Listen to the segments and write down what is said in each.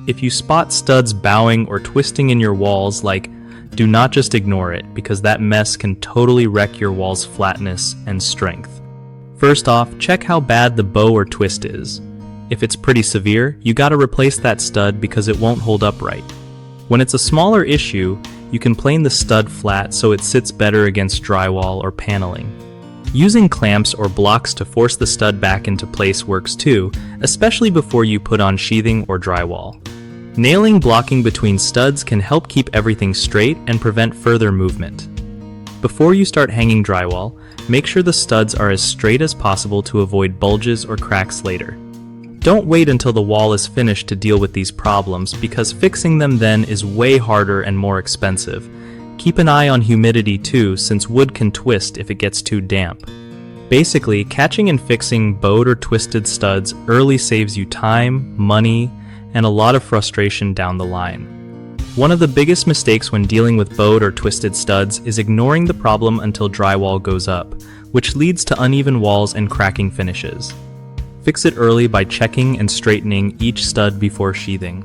If you spot studs bowing or twisting in your walls, do not just ignore it, because that mess can totally wreck your wall's flatness and strength. First off, check how bad the bow or twist is. If it's pretty severe, you gotta replace that stud because it won't hold up right. When it's a smaller issue, you can plane the stud flat so it sits better against drywall or paneling. Using clamps or blocks to force the stud back into place works too, especially before you put on sheathing or drywall. Nailing blocking between studs can help keep everything straight and prevent further movement. Before you start hanging drywall, make sure the studs are as straight as possible to avoid bulges or cracks later. Don't wait until the wall is finished to deal with these problems, because fixing them then is way harder and more expensive. Keep an eye on humidity too, since wood can twist if it gets too damp. Basically, catching and fixing bowed or twisted studs early saves you time, money, and a lot of frustration down the line. One of the biggest mistakes when dealing with bowed or twisted studs is ignoring the problem until drywall goes up, which leads to uneven walls and cracking finishes. Fix it early by checking and straightening each stud before sheathing.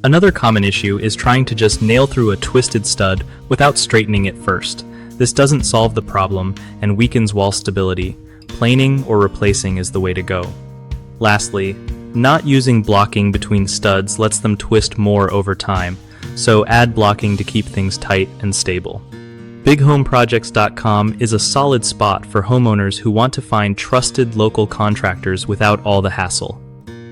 Another common issue is trying to just nail through a twisted stud without straightening it first. This doesn't solve the problem and weakens wall stability. Planing or replacing is the way to go. Lastly, not using blocking between studs lets them twist more over time, so add blocking to keep things tight and stable. BigHomeProjects.com is a solid spot for homeowners who want to find trusted local contractors without all the hassle.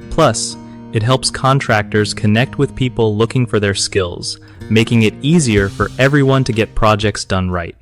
Plus, it helps contractors connect with people looking for their skills, making it easier for everyone to get projects done right.